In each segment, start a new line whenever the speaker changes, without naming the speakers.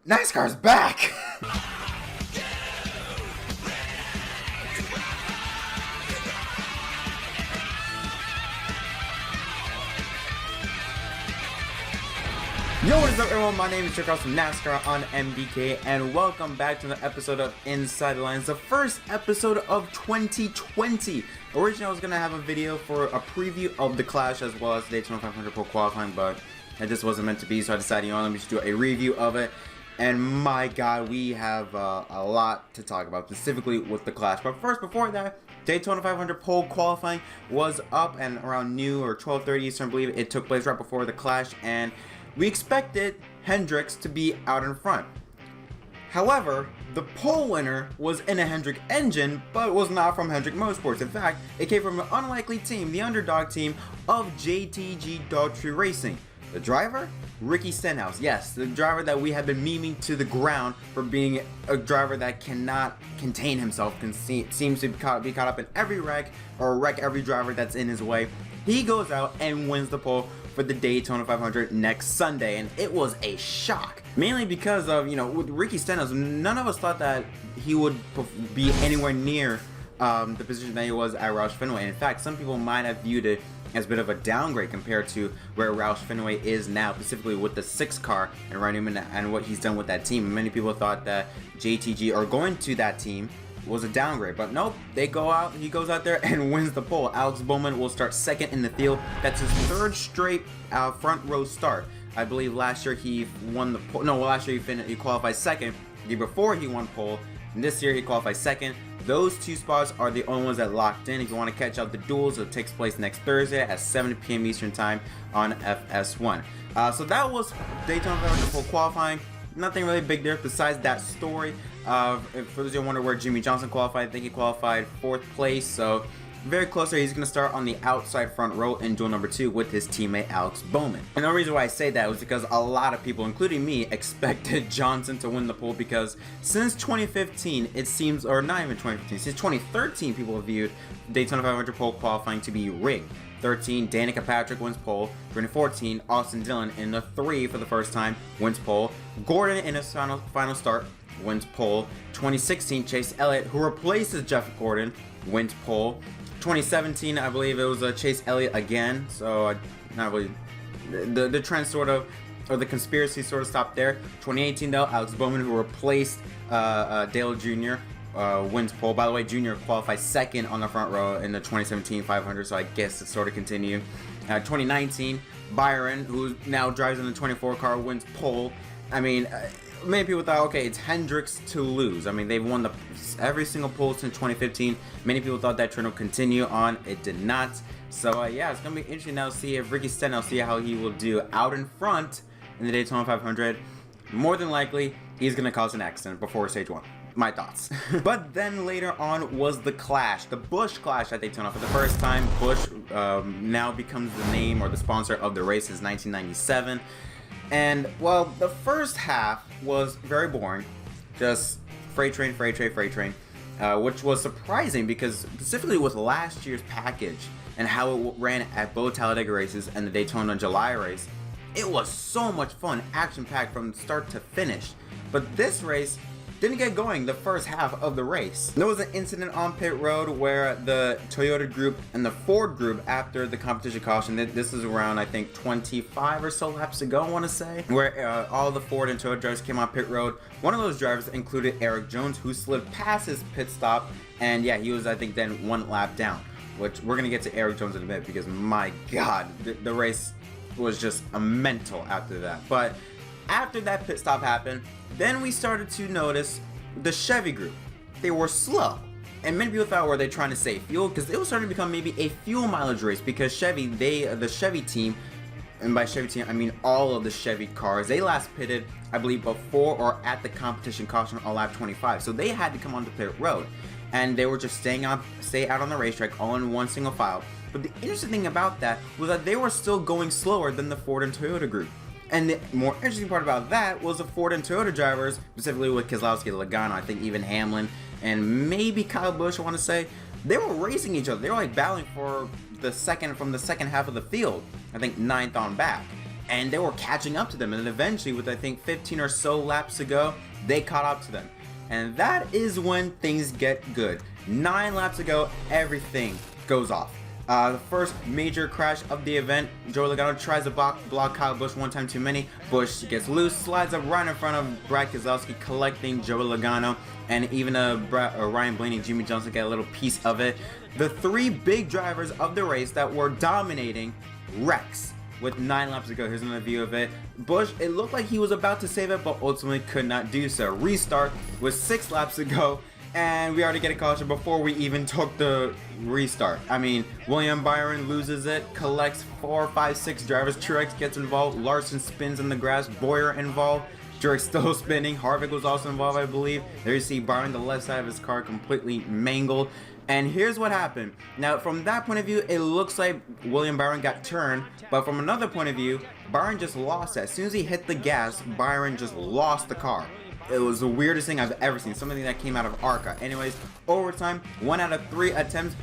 NASCAR's back! Yo, what is up everyone, my name is Erik from NASCAR on MDK, and welcome back to another episode of Inside the Lines, the first episode of 2020. Originally I was going to have a video for a preview of the Clash as well as the Daytona 500 Pro qualifying, but it just wasn't meant to be, so I decided, let me just do a review of it. And my god, we have a lot to talk about, specifically with the Clash. But first, before that, Daytona 500 pole qualifying was up, and around noon or 12:30 Eastern, I believe it took place right before the Clash, and we expected Hendricks to be out in front. However, the pole winner was in a Hendrick engine, but was not from Hendrick Motorsports. In fact, it came from an unlikely team, the underdog team of JTG Dogtree Racing. The driver? Ricky Stenhouse. Yes, the driver that we have been memeing to the ground for being a driver that cannot contain himself, seems to be caught up in every wreck, or wreck every driver that's in his way. He goes out and wins the pole for the Daytona 500 next Sunday, and it was a shock. Mainly because of, with Ricky Stenhouse, none of us thought that he would be anywhere near the position that he was at Roush Fenway. In fact, some people might have viewed it as a bit of a downgrade compared to where Roush Fenway is now, specifically with the 6 car and Ryan Newman and what he's done with that team. Many people thought that JTG, or going to that team, was a downgrade, but nope, he goes out there and wins the pole. Alex Bowman will start second in the field. That's his third straight front row start. I believe last year he won the pole. No, last year he qualified second. The year before he won pole, and this year he qualified second. Those two spots are the only ones that locked in. If you want to catch up the duels, it takes place next Thursday at 7 p.m. Eastern time on FS1. So that was Daytona 500 pole qualifying. Nothing really big there besides that story. For those who wonder where Jimmy Johnson qualified, I think he qualified 4th place, so very close there. He's going to start on the outside front row in duel number 2 with his teammate Alex Bowman. And the reason why I say that was because a lot of people, including me, expected Johnson to win the pole, because since 2015, it seems, or not even 2015, since 2013, people have viewed Daytona 500 pole qualifying to be rigged. 13, Danica Patrick wins pole. 2014, Austin Dillon in the 3 for the first time wins pole. Gordon in his final start wins pole. 2016, Chase Elliott, who replaces Jeff Gordon, wins pole. 2017, I believe it was Chase Elliott again, so not really the trend sort of, or the conspiracy sort of stopped there. 2018 though, Alex Bowman, who replaced Dale Jr., wins pole. By the way, Jr. qualified second on the front row in the 2017 500, so I guess it sort of continued. 2019, Byron, who now drives in the 24 car, wins pole. I mean, many people thought, okay, it's Hendricks to lose. I mean, they've won every single pole since 2015. Many people thought that trend would continue on. It did not. So yeah, it's gonna be interesting now to see if Ricky Stenhouse, see how he will do out in front in the Daytona 500. More than likely, he's gonna cause an accident before stage 1. My thoughts. But then later on was the Clash, the Busch Clash at Daytona. For the first time, Busch now becomes the name or the sponsor of the race since 1997. And well, the first half was very boring, just freight train, which was surprising because specifically with last year's package and how it ran at both Talladega races and the Daytona July race, it was so much fun, action-packed from start to finish. But this race didn't get going the first half of the race. There was an incident on pit road where the Toyota group and the Ford group, after the competition caution, this is around I think 25 or so laps ago, I want to say, where all the Ford and Toyota drivers came on pit road. One of those drivers included Erik Jones, who slid past his pit stop, and yeah, he was I think then 1 lap down, which we're gonna get to Erik Jones in a minute because my god, the race was just a mental after that. But after that pit stop happened, then we started to notice the Chevy group. They were slow, and many people thought, were they trying to save fuel? Because it was starting to become maybe a fuel mileage race, because Chevy, the Chevy team, and by Chevy team I mean all of the Chevy cars, they last pitted I believe before or at the competition caution on lap 25, so they had to come onto pit road, and they were just stay out on the racetrack all in one single file. But the interesting thing about that was that they were still going slower than the Ford and Toyota group. And the more interesting part about that was the Ford and Toyota drivers, specifically with Keselowski, Logano, I think even Hamlin, and maybe Kyle Busch, I want to say, they were racing each other. They were like battling for the second half of the field, I think 9th on back. and they were catching up to them, and then eventually, with I think 15 or so laps to go, they caught up to them. And that is when things get good. 9 laps ago, everything goes off. The first major crash of the event, Joey Logano tries to block Kyle Busch one time too many. Busch gets loose, slides up right in front of Brad Keselowski, collecting Joey Logano, and even Ryan Blaney and Jimmy Johnson get a little piece of it. The 3 big drivers of the race that were dominating wrecks with 9 laps to go. Here's another view of it. Busch, it looked like he was about to save it, but ultimately could not do so. Restart with 6 laps to go, and we already get a caution before we even took the restart. I mean, William Byron loses it, collects 4, 5, 6 drivers. Truex gets involved, Larson spins in the grass, Boyer involved, Truex still spinning, Harvick was also involved, I believe. There you see Byron, the left side of his car completely mangled. And here's what happened. Now, from that point of view, it looks like William Byron got turned, but from another point of view, Byron just lost it. As soon as he hit the gas, Byron just lost the car. It was the weirdest thing I've ever seen, something that came out of ARCA. Anyways, overtime, 1 out of 3 attempts,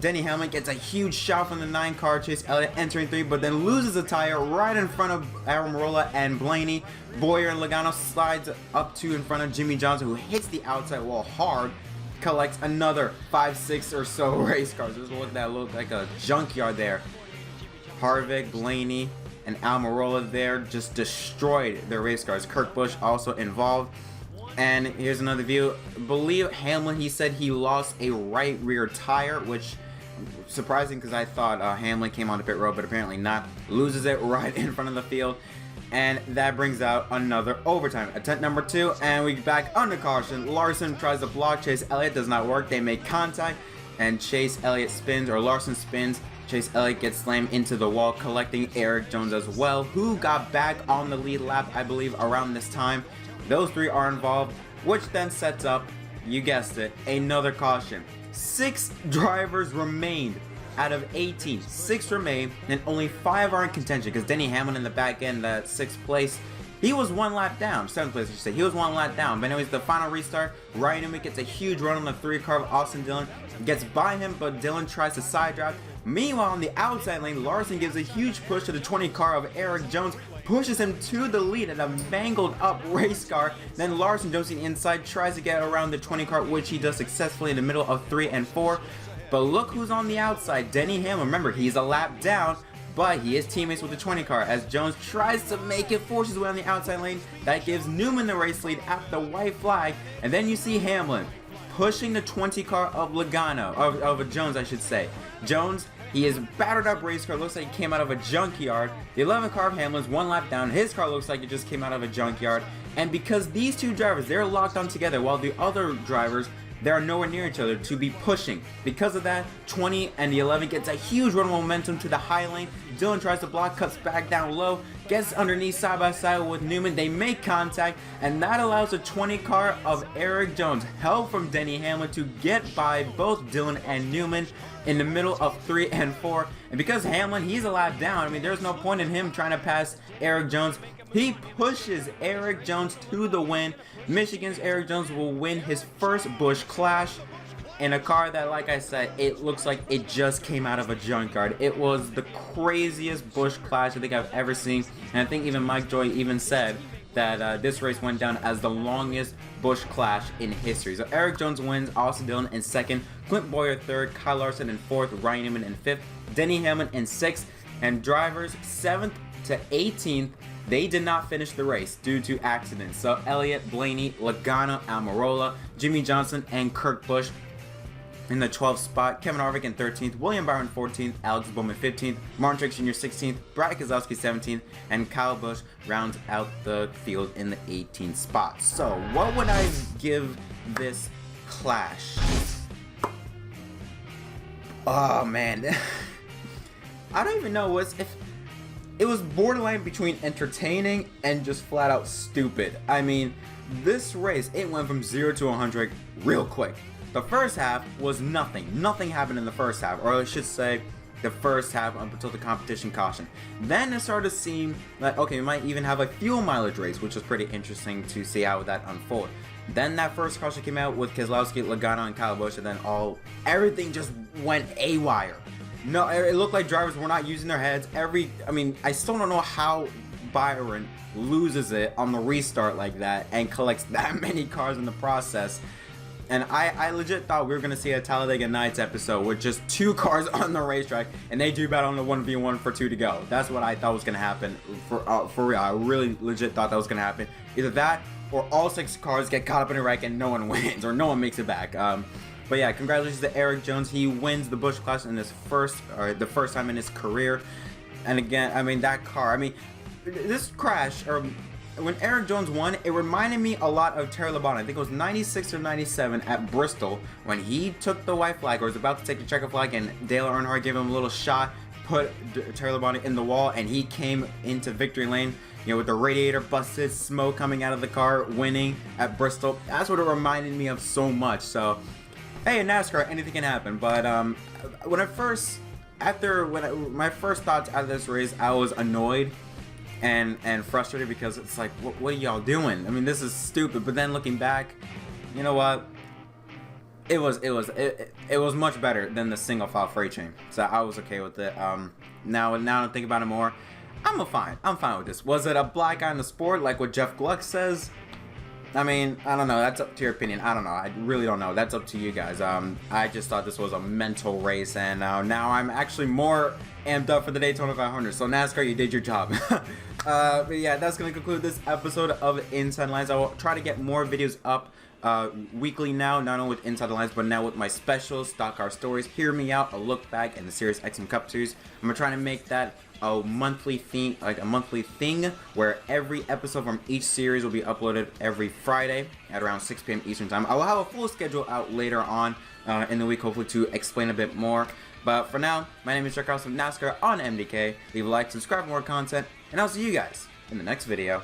Denny Hamlin gets a huge shot from the 9 car, Chase Elliott entering 3, but then loses a tire right in front of Almirola and Blaney. Boyer and Logano slides up to in front of Jimmy Johnson, who hits the outside wall hard, collects another 5, 6 or so race cars. Just look, that looked like a junkyard there. Harvick, Blaney, and Almirola there just destroyed their race cars. Kurt Busch also involved. And here's another view. I believe Hamlin, he said he lost a right rear tire, which surprising because I thought Hamlin came onto pit road, but apparently not. Loses it right in front of the field. And that brings out another overtime. Attempt number 2, and we back under caution. Larson tries to block Chase Elliott, does not work. They make contact, and Chase Elliott spins, or Larson spins. Chase Elliott gets slammed into the wall, collecting Erik Jones as well, who got back on the lead lap, I believe, around this time. Those 3 are involved, which then sets up, you guessed it, another caution. 6 drivers remained. Out of 18, 6 remain, and only 5 are in contention, because Denny Hamlin in the back end, that 6th place, he was 1 lap down. 7th place, I should say. He was 1 lap down. But anyways, the final restart, Ryan Newman gets a huge run on the 3 car of Austin Dillon, gets by him, but Dillon tries to side drive. Meanwhile, on the outside lane, Larson gives a huge push to the 20 car of Erik Jones, pushes him to the lead in a mangled up race car. Then Larson jumps in inside, tries to get around the 20 car, which he does successfully in the middle of 3 and 4. But look who's on the outside. Denny Hamlin. Remember, he's a lap down, but he is teammates with the 20 car. As Jones tries to make it, forces way on the outside lane. That gives Newman the race lead at the white flag. And then you see Hamlin pushing the 20 car of Logano, of Jones, I should say. Jones, he is battered up race car. Looks like he came out of a junkyard. The 11 car of Hamlin's 1 lap down. His car looks like it just came out of a junkyard. And because these 2 drivers, they're locked on together, while the other drivers, they are nowhere near each other to be pushing. Because of that, 20 and the 11 gets a huge run of momentum to the high lane. Dillon tries to block, cuts back down low, gets underneath side by side with Newman. They make contact, and that allows the 20 car of Erik Jones, help from Denny Hamlin, to get by both Dillon and Newman in the middle of 3 and 4. And because Hamlin, he's a lap down, I mean, there's no point in him trying to pass Erik Jones. He pushes Erik Jones to the win. Michigan's Erik Jones will win his first Busch Clash in a car that, like I said, it looks like it just came out of a junkyard. It was the craziest Busch Clash I think I've ever seen. And I think even Mike Joy even said that this race went down as the longest Busch Clash in history. So Erik Jones wins, Austin Dillon in 2nd, Clint Boyer 3rd, Kyle Larson in 4th, Ryan Newman in 5th, Denny Hamlin in 6th, and drivers 7th to 18th, they did not finish the race due to accidents. So Elliott, Blaney, Logano, Almirola, Jimmy Johnson, and Kurt Busch in the 12th spot, Kevin Harvick in 13th, William Byron 14th, Alex Bowman 15th, Martin Truex Jr. 16th, Brad Keselowski 17th, and Kyle Busch rounds out the field in the 18th spot. So what would I give this clash? Oh man, I don't even know if it was borderline between entertaining and just flat out stupid. I mean, this race, it went from 0 to 100 real quick. The first half was nothing. Nothing happened in the first half, or I should say the first half up until the competition caution. Then it started to seem like, okay, we might even have a fuel mileage race, which was pretty interesting to see how that unfolded. Then that first caution came out with Keselowski, Logano, and Kyle Busch, and then everything just went haywire. No, it looked like drivers were not using their heads. I mean, I still don't know how Byron loses it on the restart like that and collects that many cars in the process. And I legit thought we were going to see a Talladega Nights episode with just 2 cars on the racetrack, and they do battle on the 1v1 for 2 to go. That's what I thought was going to happen, for real. I really legit thought that was going to happen. Either that, or all 6 cars get caught up in a wreck and no one wins, or no one makes it back. But yeah, congratulations to Erik Jones. He wins the Busch Clash in his the first time in his career. And again, I mean, that car, I mean, this crash, or when Erik Jones won, it reminded me a lot of Terry Labonte. I think it was 96 or 97 at Bristol when he took the white flag, or was about to take the checker flag, and Dale Earnhardt gave him a little shot, put Terry Labonte in the wall, and he came into victory lane, you know, with the radiator busted, smoke coming out of the car, winning at Bristol. That's what it reminded me of so much. So, hey, in NASCAR, anything can happen. But my first thoughts out of this race, I was annoyed and frustrated, because it's like, what are y'all doing? I mean, this is stupid. But then looking back, you know what? It was much better than the single file freight train, so I was okay with it. Now I think about it more, I'm fine with this. Was it a black eye in the sport, like what Jeff Gluck says? I mean, I don't know. That's up to your opinion. I don't know. I really don't know. That's up to you guys. I just thought this was a mental race, and now I'm actually more amped up for the Daytona 500. So NASCAR, you did your job. But yeah, that's gonna conclude this episode of Inside Lines. I will try to get more videos up weekly now, not only with Inside the Lines, but now with my specials, Stock Car Stories, Hear Me Out, a look back, and the Sirius XM Cup Series. I'm gonna try to make that a monthly thing, where every episode from each series will be uploaded every Friday at around 6 p.m. Eastern Time. I will have a full schedule out later on in the week, hopefully, to explain a bit more. But for now, my name is Erik from NASCAR on MDK. Leave a like, subscribe for more content, and I'll see you guys in the next video.